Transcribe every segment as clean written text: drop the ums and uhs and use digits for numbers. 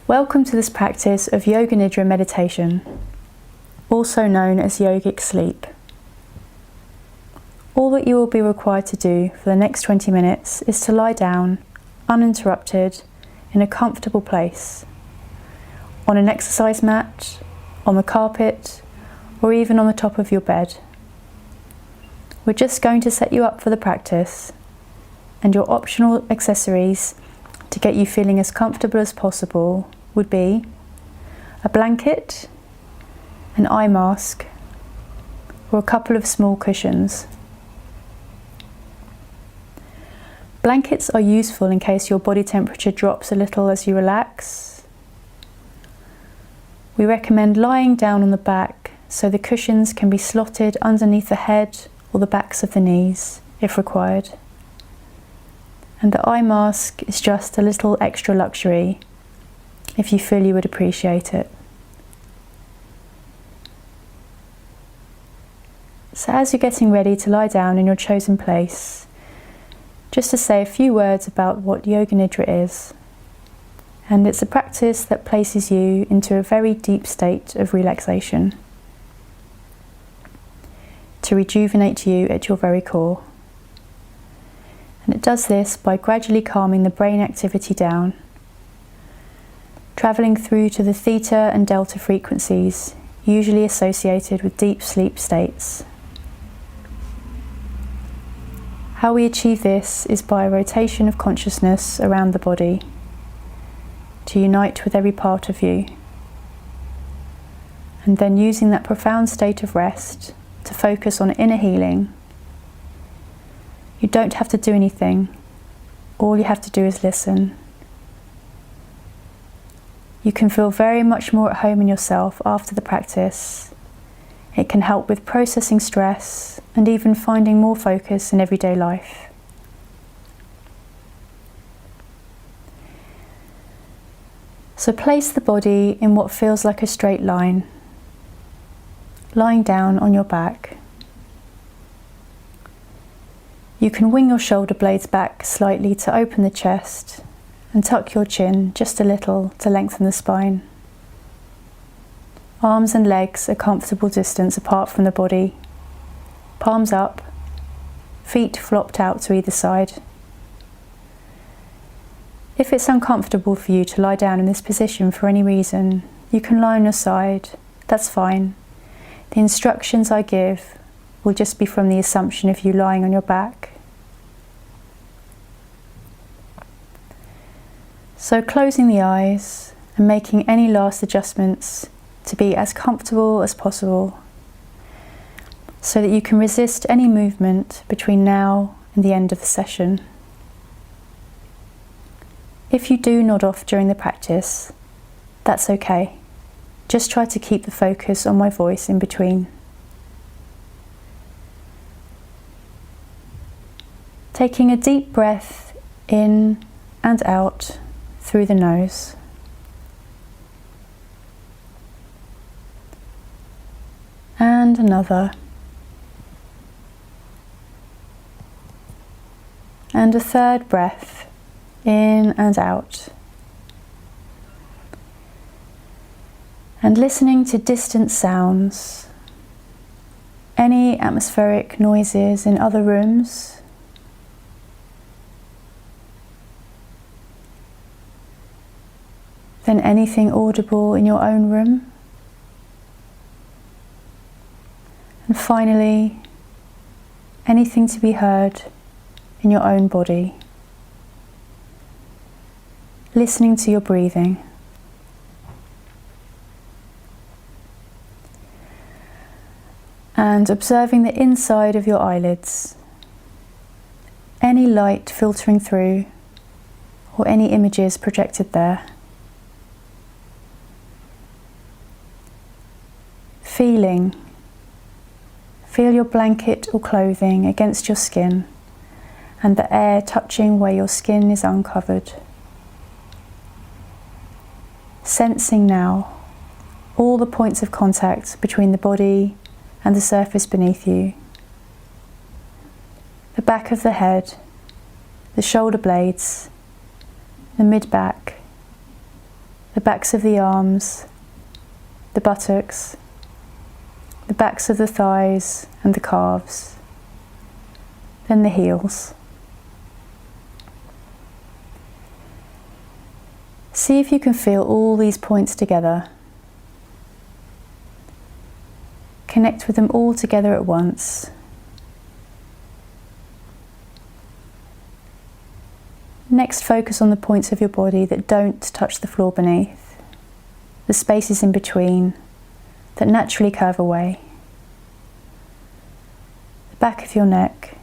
Welcome to this practice of Yoga Nidra meditation, also known as yogic sleep. All that you will be required to do for the next 20 minutes is to lie down, uninterrupted, in a comfortable place, on an exercise mat, on the carpet, or even on the top of your bed. We're just going to set you up for the practice, and your optional accessories to get you feeling as comfortable as possible would be a blanket, an eye mask, or a couple of small cushions. Blankets are useful in case your body temperature drops a little as you relax. We recommend lying down on the back so the cushions can be slotted underneath the head or the backs of the knees if required. And the eye mask is just a little extra luxury if you feel you would appreciate it. So as you're getting ready to lie down in your chosen place, just to say a few words about what Yoga Nidra is. And it's a practice that places you into a very deep state of relaxation to rejuvenate you at your very core. And it does this by gradually calming the brain activity down, travelling through to the theta and delta frequencies, usually associated with deep sleep states. How we achieve this is by a rotation of consciousness around the body to unite with every part of you, and then using that profound state of rest to focus on inner healing. You don't have to do anything. All you have to do is listen. You can feel very much more at home in yourself after the practice. It can help with processing stress and even finding more focus in everyday life. So place the body in what feels like a straight line, lying down on your back. You can wing your shoulder blades back slightly to open the chest and tuck your chin just a little to lengthen the spine. Arms and legs a comfortable distance apart from the body. Palms up, feet flopped out to either side. If it's uncomfortable for you to lie down in this position for any reason, you can lie on your side. That's fine. The instructions I give will just be from the assumption of you lying on your back. So closing the eyes and making any last adjustments to be as comfortable as possible so that you can resist any movement between now and the end of the session. If you do nod off during the practice, that's okay. Just try to keep the focus on my voice in between. Taking a deep breath in and out through the nose. And another. And a third breath in and out. And listening to distant sounds, any atmospheric noises in other rooms, then anything audible in your own room, and finally anything to be heard in your own body. Listening to your breathing. And observing the inside of your eyelids, any light filtering through or any images projected there. Feel your blanket or clothing against your skin and the air touching where your skin is uncovered. Sensing now all the points of contact between the body and the surface beneath you. The back of the head, the shoulder blades, the mid-back, the backs of the arms, the buttocks, the backs of the thighs and the calves, then the heels. See if you can feel all these points together. Connect with them all together at once. Next, focus on the points of your body that don't touch the floor beneath, the spaces in between that naturally curve away. The back of your neck,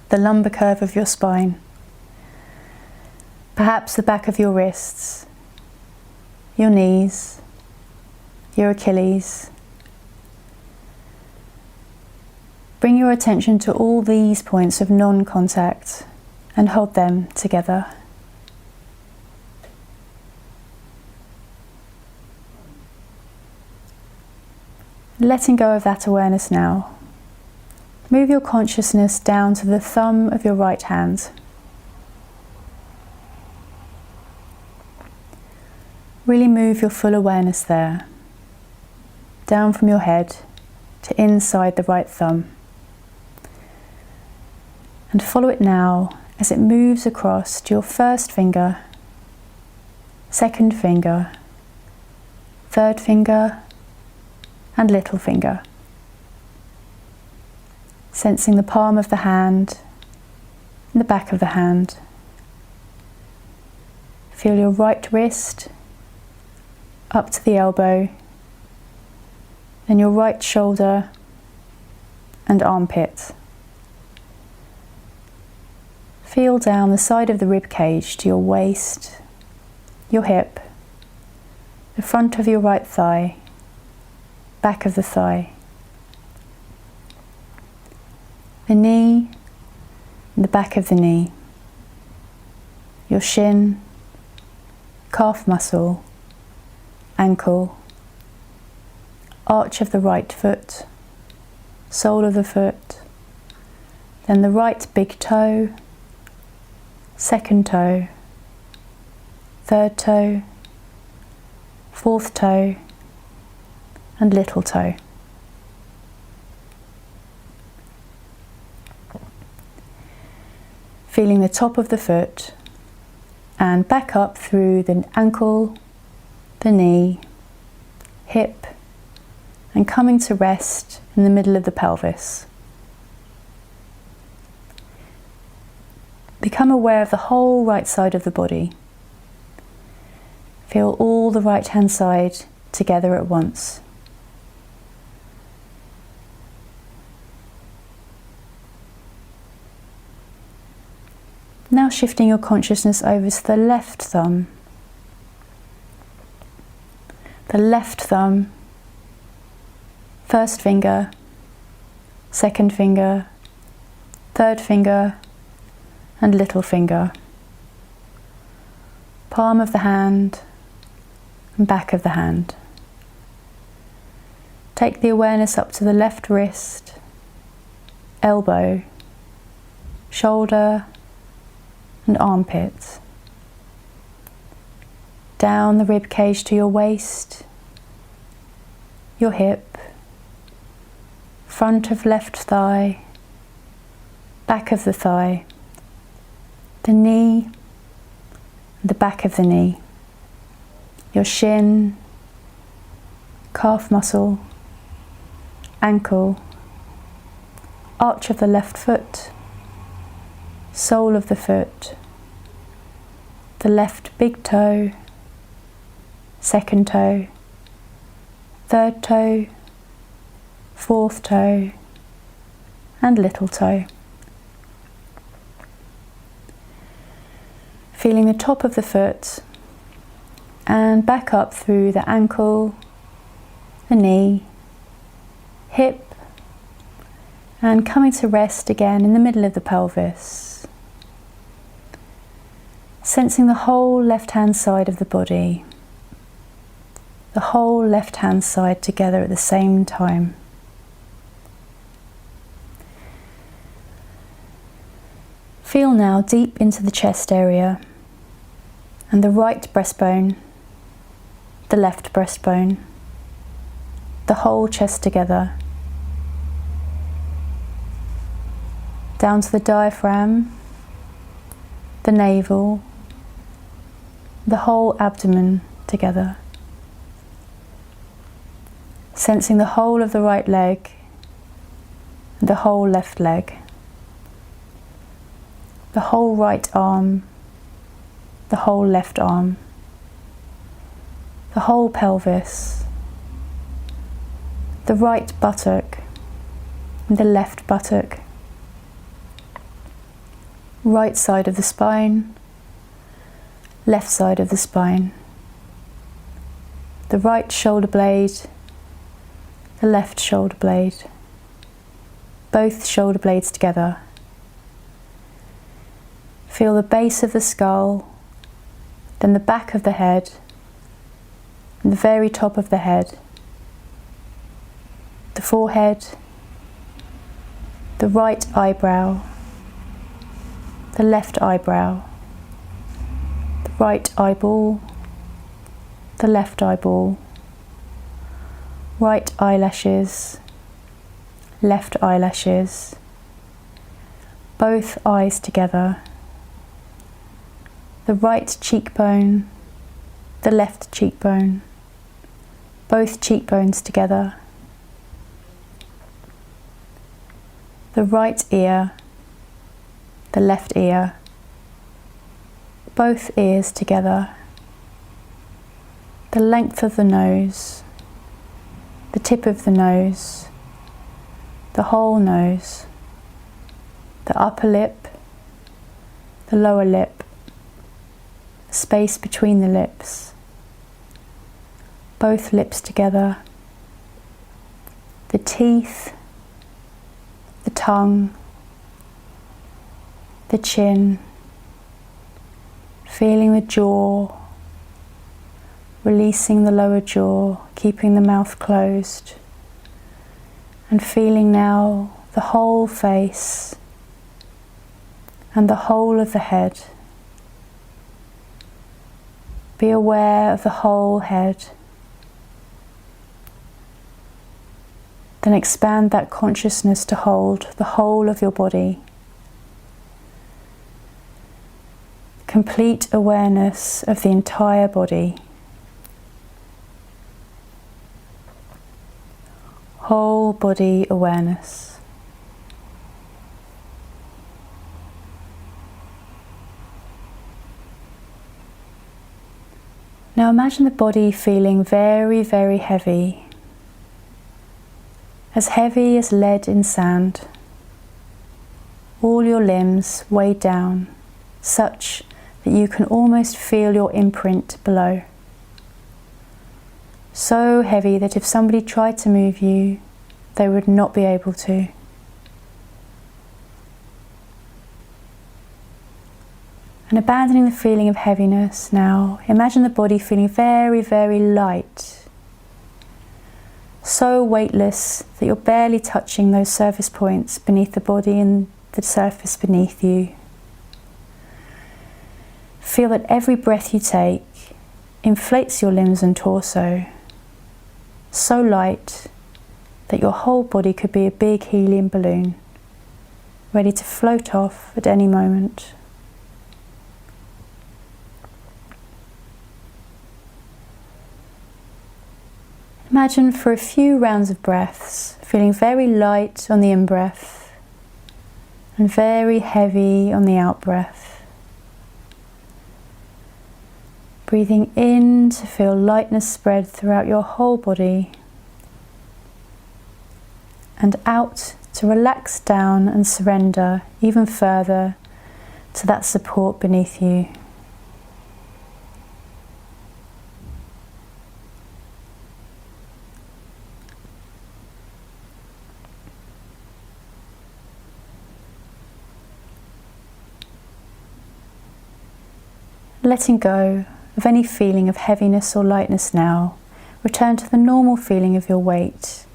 the lumbar curve of your spine, perhaps the back of your wrists, your knees, your Achilles. Bring your attention to all these points of non-contact and hold them together. Letting go of that awareness now, move your consciousness down to the thumb of your right hand. Really move your full awareness there, down from your head to inside the right thumb. And follow it now as it moves across to your first finger, second finger, third finger, and little finger. Sensing the palm of the hand and the back of the hand. Feel your right wrist up to the elbow, then your right shoulder and armpit. Feel down the side of the rib cage to your waist, your hip, the front of your right thigh, back of the thigh, the knee and the back of the knee, your shin, calf muscle, ankle, arch of the right foot, sole of the foot, then the right big toe, second toe, third toe, fourth toe, and little toe. Feeling the top of the foot and back up through the ankle, the knee, hip, and coming to rest in the middle of the pelvis. Become aware of the whole right side of the body. Feel all the right hand side together at once. Now shifting your consciousness over to the left thumb. The left thumb, first finger, second finger, third finger, and little finger. Palm of the hand and back of the hand. Take the awareness up to the left wrist, elbow, shoulder, and armpit. Down the rib cage to your waist, your hip, front of left thigh, back of the thigh, the knee, the back of the knee, your shin, calf muscle, ankle, arch of the left foot, sole of the foot, the left big toe, second toe, third toe, fourth toe, and little toe. Feeling the top of the foot and back up through the ankle, the knee, hip, and coming to rest again in the middle of the pelvis. Sensing the whole left hand side of the body, the whole left hand side together at the same time. Feel now deep into the chest area and the right breastbone the left breastbone, the whole chest together, down to the diaphragm, the navel, the whole abdomen together. Sensing the whole of the right leg and the whole left leg, the whole right arm, the whole left arm, the whole pelvis, the right buttock and the left buttock, right side of the spine, left side of the spine, the right shoulder blade, the left shoulder blade, both shoulder blades together. Feel the base of the skull, then the back of the head, and the very top of the head, the forehead, the right eyebrow, the left eyebrow, the right eyeball, the left eyeball, right eyelashes, left eyelashes, both eyes together, the right cheekbone, the left cheekbone, both cheekbones together, the right ear, the left ear, both ears together, the length of the nose, the tip of the nose, the whole nose, the upper lip, the lower lip, the space between the lips, both lips together, the teeth, the tongue, the chin, feeling the jaw, releasing the lower jaw, keeping the mouth closed, and feeling now the whole face and the whole of the head. Be aware of the whole head. Then expand that consciousness to hold the whole of your body. Complete awareness of the entire body. Whole body awareness. Now imagine the body feeling very, very heavy. As heavy as lead in sand. All your limbs weighed down, such that you can almost feel your imprint below. So heavy that if somebody tried to move you, they would not be able to. And abandoning the feeling of heaviness now, imagine the body feeling very, very light. So weightless that you're barely touching those surface points beneath the body and the surface beneath you. Feel that every breath you take inflates your limbs and torso. So light that your whole body could be a big helium balloon, ready to float off at any moment. Imagine for a few rounds of breaths, feeling very light on the in-breath and very heavy on the out-breath. Breathing in to feel lightness spread throughout your whole body, and out to relax down and surrender even further to that support beneath you. Letting go of any feeling of heaviness or lightness now, return to the normal feeling of your weight.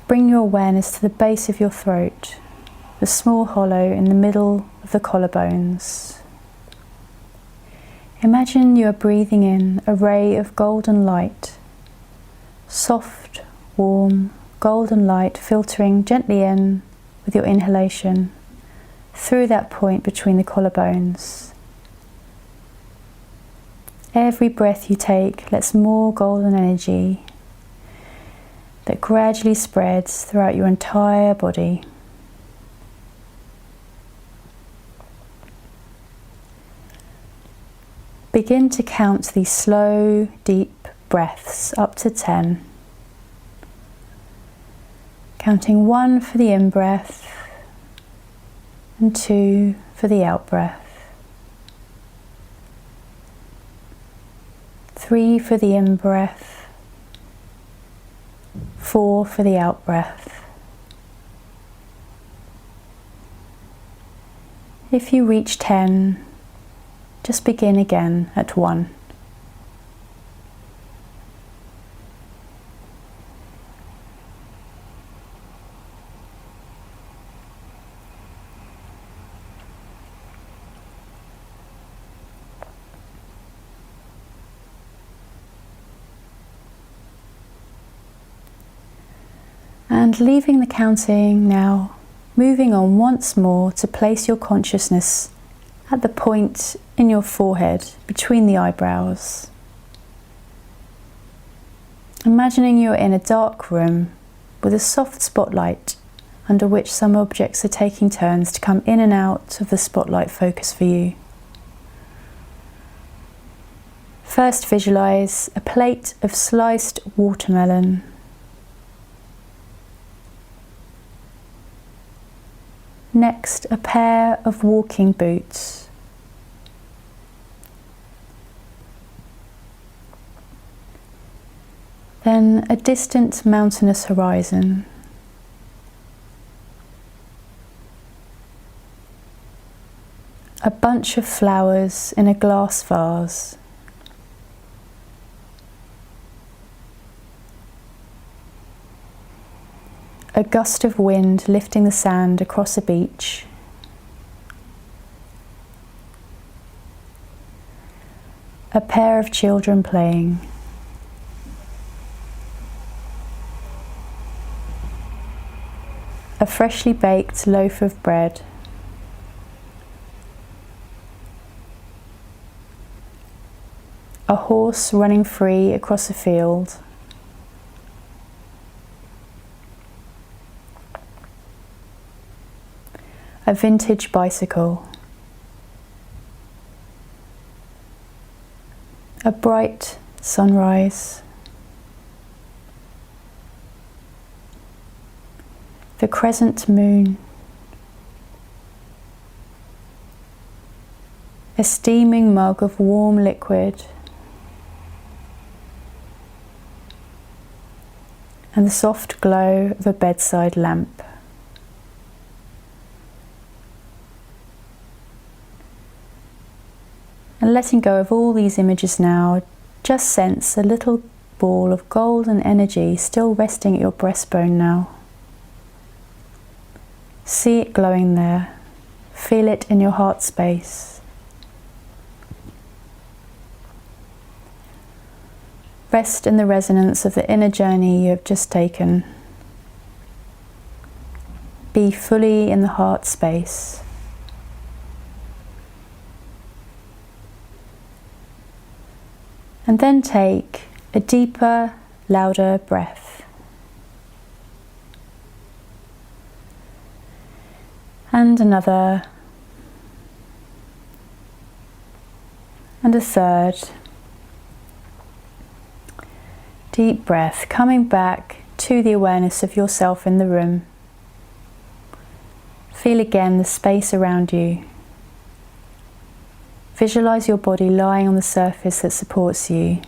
Bring your awareness to the base of your throat, the small hollow in the middle of the collarbones. Imagine you are breathing in a ray of golden light, soft, warm, golden light filtering gently in with your inhalation through that point between the collarbones. Every breath you take lets more golden energy that gradually spreads throughout your entire body. Begin to count these slow, deep breaths up to 10. Counting 1 for the in-breath and 2 for the out-breath. 3 for the in-breath, 4 for the out-breath. If you reach 10, just begin again at 1. And leaving the counting now, moving on once more to place your consciousness at the point in your forehead between the eyebrows. Imagining you're in a dark room with a soft spotlight under which some objects are taking turns to come in and out of the spotlight focus for you. First, visualize a plate of sliced watermelon. Next, a pair of walking boots. Then a distant mountainous horizon. A bunch of flowers in a glass vase. A gust of wind lifting the sand across a beach. A pair of children playing. A freshly baked loaf of bread. A horse running free across a field. A vintage bicycle. A bright sunrise. The crescent moon. A steaming mug of warm liquid. And the soft glow of a bedside lamp. And letting go of all these images now, just sense a little ball of golden energy still resting at your breastbone now. See it glowing there. Feel it in your heart space. Rest in the resonance of the inner journey you have just taken. Be fully in the heart space. And then take a deeper, louder breath. And another. And a third. Deep breath, coming back to the awareness of yourself in the room. Feel again the space around you. Visualize your body lying on the surface that supports you.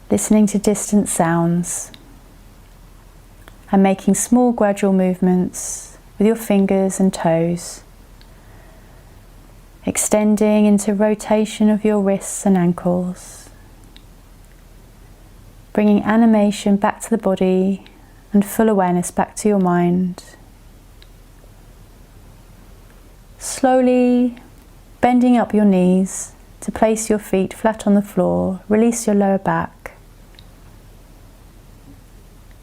Listening to distant sounds and making small gradual movements with your fingers and toes, extending into rotation of your wrists and ankles, bringing animation back to the body and full awareness back to your mind Slowly bending up your knees to place your feet flat on the floor, release your lower back.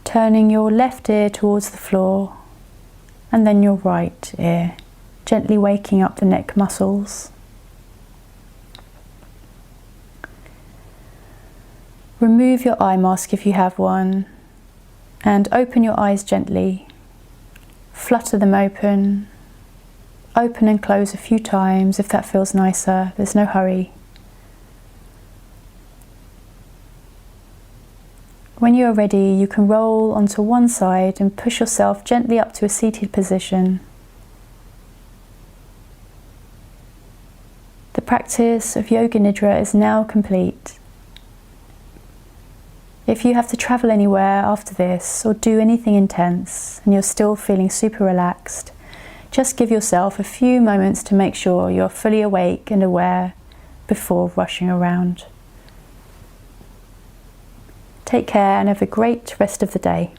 Turning your left ear towards the floor and then your right ear, gently waking up the neck muscles. Remove your eye mask if you have one and open your eyes gently. Flutter them open. Open and close a few times if that feels nicer. There's no hurry. When you are ready, you can roll onto one side and push yourself gently up to a seated position. The practice of Yoga Nidra is now complete. If you have to travel anywhere after this or do anything intense and you're still feeling super relaxed, just give yourself a few moments to make sure you're fully awake and aware before rushing around. Take care and have a great rest of the day.